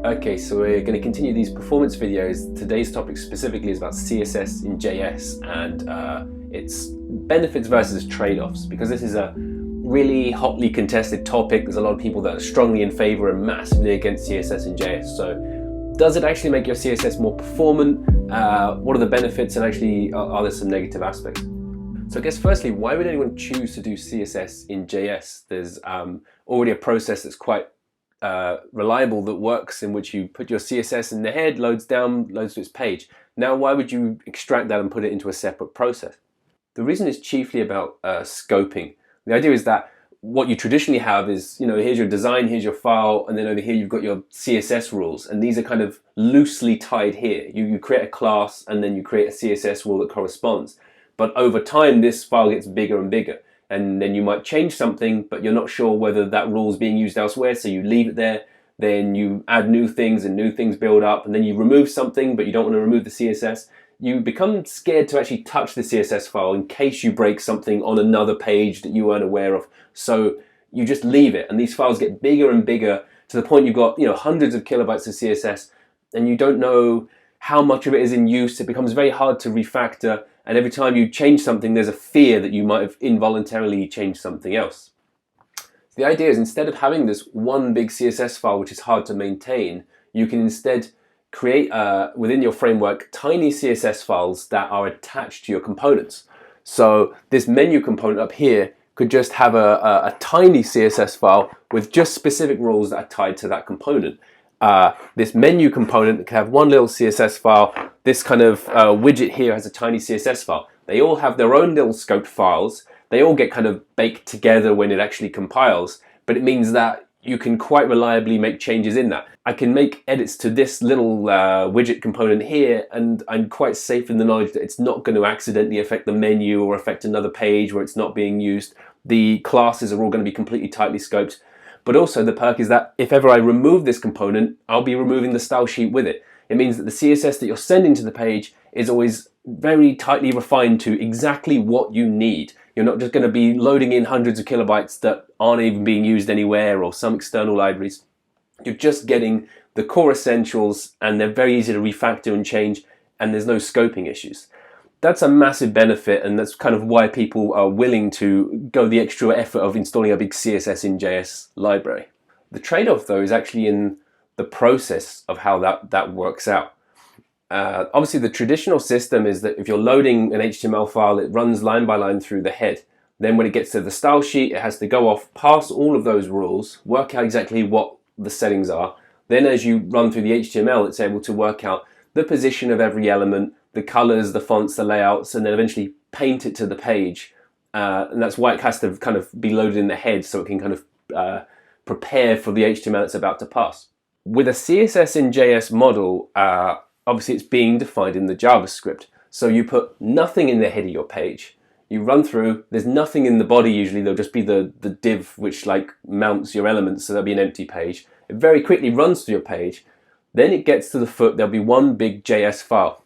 Okay, so we're going to continue these performance videos. Today's topic specifically is about CSS in JS and its benefits versus trade-offs, because this is a really hotly contested topic. There's a lot of people that are strongly in favor and massively against CSS in JS. So does it actually make your CSS more performant? What are the benefits, and actually are there some negative aspects? So I guess firstly, why would anyone choose to do CSS in JS? There's already a process that's quite reliable that works, in which you put your CSS in the head, loads down, loads to its page. Now, why would you extract that and put it into a separate process? The reason is chiefly about scoping. The idea is that what you traditionally have is, here's your design, here's your file, and then over here you've got your CSS rules, and these are kind of loosely tied here. You create a class and then you create a CSS rule that corresponds. But over time, this file gets bigger and bigger. And then you might change something, but you're not sure whether that rule is being used elsewhere, so you leave it there. Then you add new things and new things build up, and then you remove something, but you don't want to remove the CSS. You become scared to actually touch the CSS file in case you break something on another page that you weren't aware of. So you just leave it, and these files get bigger and bigger to the point you've got hundreds of kilobytes of CSS, and you don't know how much of it is in use. It becomes very hard to refactor. And every time you change something, there's a fear that you might have involuntarily changed something else. The idea is, instead of having this one big CSS file, which is hard to maintain, you can instead create, within your framework, tiny CSS files that are attached to your components. So this menu component up here could just have a tiny CSS file with just specific rules that are tied to that component. This menu component can have one little CSS file. This kind of widget here has a tiny CSS file. They all have their own little scoped files. They all get kind of baked together when it actually compiles, but it means that you can quite reliably make changes in that. I can make edits to this little widget component here, and I'm quite safe in the knowledge that it's not going to accidentally affect the menu or affect another page where it's not being used. The classes are all going to be completely tightly scoped. But also the perk is that if ever I remove this component, I'll be removing the style sheet with it. It means that the CSS that you're sending to the page is always very tightly refined to exactly what you need. You're not just going to be loading in hundreds of kilobytes that aren't even being used anywhere, or some external libraries. You're just getting the core essentials, and they're very easy to refactor and change, and there's no scoping issues. That's a massive benefit, and that's kind of why people are willing to go the extra effort of installing a big CSS in JS library. The trade-off, though, is actually in the process of how that works out. Obviously, the traditional system is that if you're loading an HTML file, it runs line by line through the head. Then when it gets to the style sheet, it has to go off, pass all of those rules, work out exactly what the settings are. Then as you run through the HTML, it's able to work out the position of every element, the colors, the fonts, the layouts, and then eventually paint it to the page. And that's why it has to kind of be loaded in the head, so it can kind of prepare for the HTML it's about to pass. With a CSS in JS model, obviously it's being defined in the JavaScript. So you put nothing in the head of your page. You run through, there's nothing in the body usually, there'll just be the div which like mounts your elements, so there'll be an empty page. It very quickly runs through your page. Then it gets to the foot, there'll be one big JS file.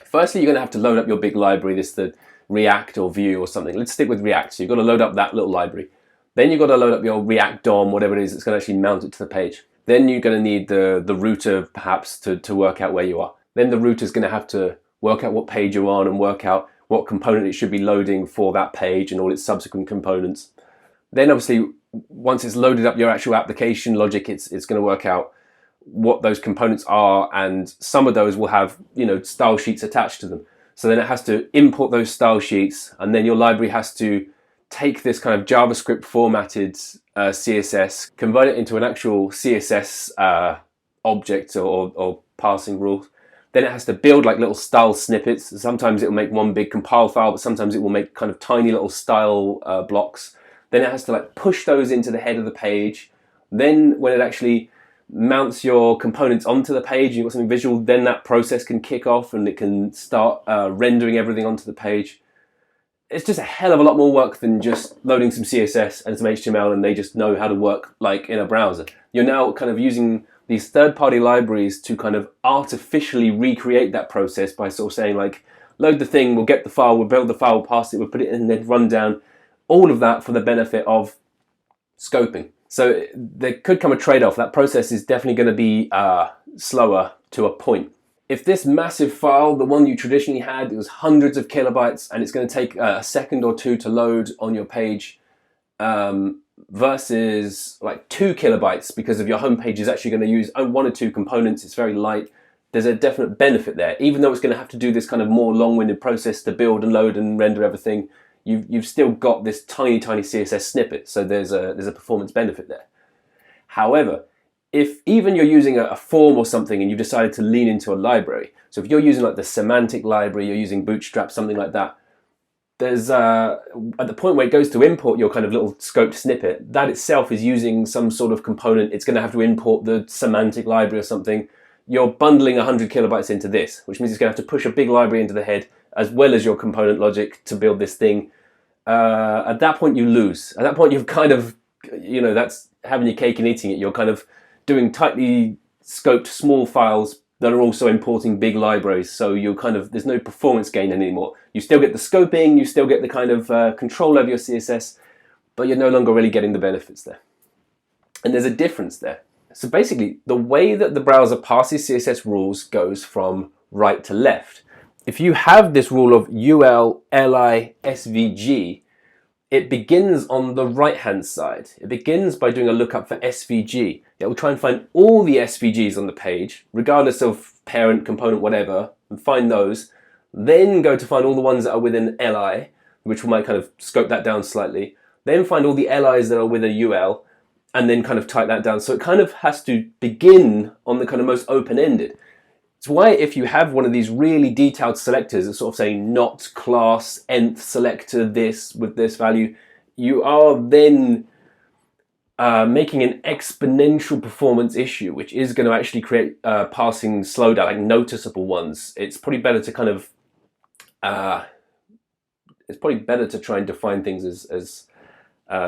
Firstly, you're going to have to load up your big library, the React or Vue or something. Let's stick with React. So you've got to load up that little library. Then you've got to load up your React DOM, whatever it is that's going to actually mount it to the page. Then you're going to need the router, perhaps, to work out where you are. Then the router is going to have to work out what page you're on and work out what component it should be loading for that page and all its subsequent components. Then obviously, once it's loaded up your actual application logic, it's going to work out what those components are, and some of those will have style sheets attached to them. So then it has to import those style sheets, and then your library has to take this kind of JavaScript formatted CSS, convert it into an actual CSS object or parsing rule. Then it has to build like little style snippets. Sometimes it will make one big compile file, but sometimes it will make kind of tiny little style blocks. Then it has to like push those into the head of the page. Then when it actually mounts your components onto the page, you've got something visual, then that process can kick off and it can start rendering everything onto the page. It's just a hell of a lot more work than just loading some CSS and some HTML and they just know how to work like in a browser. You're now kind of using these third-party libraries to kind of artificially recreate that process by sort of saying like, load the thing, we'll get the file, we'll build the file, pass it, we'll put it in, and then run down all of that for the benefit of scoping. So there could come a trade-off. That process is definitely going to be slower to a point. If this massive file, the one you traditionally had, it was hundreds of kilobytes and it's going to take a second or two to load on your page, versus like 2 kilobytes because of your home page is actually going to use 1 or 2 components, it's very light, there's a definite benefit there. Even though it's going to have to do this kind of more long-winded process to build and load and render everything, you've still got this tiny CSS snippet, so there's a performance benefit there. However, if even you're using a form or something and you've decided to lean into a library, so if you're using like the semantic library, you're using Bootstrap, something like that, there's at the point where it goes to import your kind of little scoped snippet, that itself is using some sort of component. It's going to have to import the semantic library or something. You're bundling 100 kilobytes into this, which means it's going to have to push a big library into the head as well as your component logic to build this thing. At that point you lose. At that point you've kind of, that's having your cake and eating it. You're kind of doing tightly scoped small files that are also importing big libraries, so there's no performance gain anymore. You still get the scoping, you still get the kind of control over your CSS, but you're no longer really getting the benefits there. And there's a difference there. So basically, the way that the browser passes CSS rules goes from right to left. If you have this rule of ul, li, svg, it begins on the right-hand side. It begins by doing a lookup for SVG. It will try and find all the SVGs on the page, regardless of parent, component, whatever, and find those. Then go to find all the ones that are within li, which might kind of scope that down slightly. Then find all the li's that are within ul, and then kind of type that down. So it kind of has to begin on the kind of most open-ended. It's why if you have one of these really detailed selectors that sort of say not class nth selector this with this value, you are then making an exponential performance issue, which is going to actually create passing slowdown, like noticeable ones. It's probably better to kind of try and define things as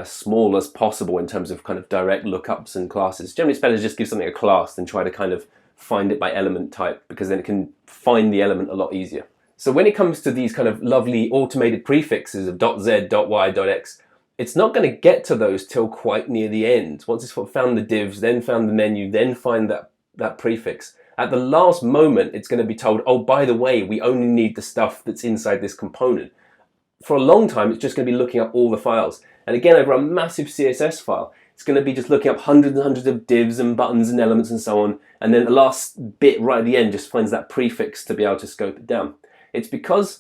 small as possible in terms of kind of direct lookups and classes. Generally, it's better to just give something a class than try to kind of find it by element type, because then it can find the element a lot easier. So when it comes to these kind of lovely automated prefixes of .z, .y, .x, it's not going to get to those till quite near the end. Once it's found the divs, then found the menu, then find that prefix. At the last moment, it's going to be told, oh, by the way, we only need the stuff that's inside this component. For a long time, it's just going to be looking up all the files. And again, over a massive CSS file, it's going to be just looking up hundreds and hundreds of divs and buttons and elements and so on. And then the last bit right at the end just finds that prefix to be able to scope it down. It's because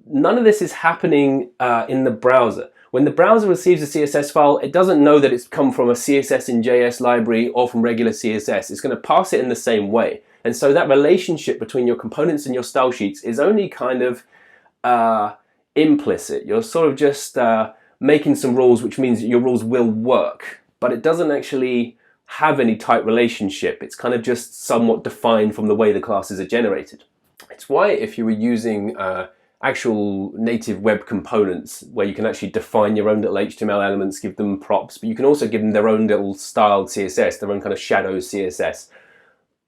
none of this is happening in the browser. When the browser receives a CSS file, it doesn't know that it's come from a CSS in JS library or from regular CSS. It's going to pass it in the same way. And so that relationship between your components and your style sheets is only kind of implicit. You're sort of just making some rules, which means that your rules will work, but it doesn't actually have any tight relationship. It's kind of just somewhat defined from the way the classes are generated. It's why if you were using actual native web components where you can actually define your own little HTML elements, give them props, but you can also give them their own little styled CSS, their own kind of shadow CSS.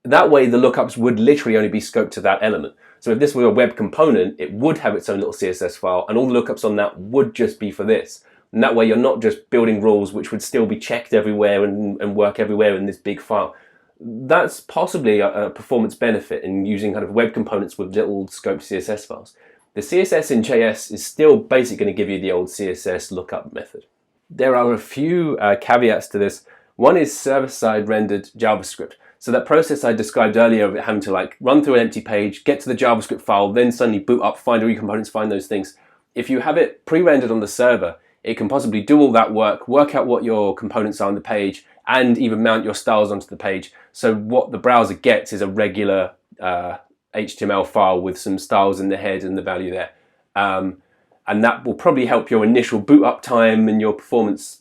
That way the lookups would literally only be scoped to that element. So if this were a web component, it would have its own little CSS file, and all the lookups on that would just be for this. And that way you're not just building rules which would still be checked everywhere and work everywhere in this big file. That's possibly a performance benefit in using kind of web components with little scoped CSS files. The CSS in JS is still basically going to give you the old CSS lookup method. There are a few caveats to this. One is server-side rendered JavaScript. So that process I described earlier of it having to like run through an empty page, get to the JavaScript file, then suddenly boot up, find all your components, find those things. If you have it pre-rendered on the server, it can possibly do all that work out what your components are on the page, and even mount your styles onto the page. So what the browser gets is a regular HTML file with some styles in the head and the value there. And that will probably help your initial boot up time and your performance,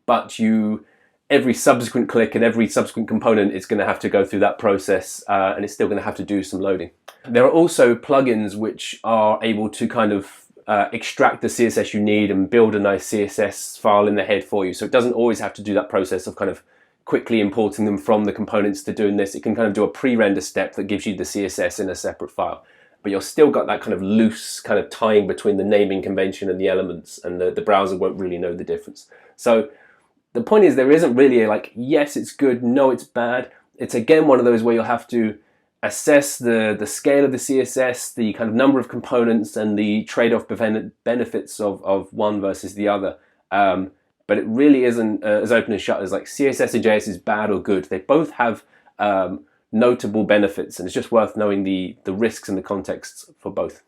but every subsequent click and every subsequent component is going to have to go through that process, and it's still going to have to do some loading. There are also plugins which are able to kind of extract the CSS you need and build a nice CSS file in the head for you. So it doesn't always have to do that process of kind of quickly importing them from the components to doing this. It can kind of do a pre-render step that gives you the CSS in a separate file. But you've still got that kind of loose kind of tying between the naming convention and the elements, and the browser won't really know the difference. So the point is there isn't really a like, yes, it's good, no, it's bad. It's again one of those where you'll have to assess the scale of the CSS, the kind of number of components, and the trade-off benefits of one versus the other. But it really isn't as open and shut as like CSS and JS is bad or good. They both have notable benefits, and it's just worth knowing the risks and the contexts for both.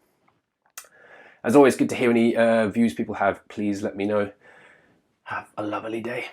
As always, good to hear any views people have. Please let me know. Have a lovely day.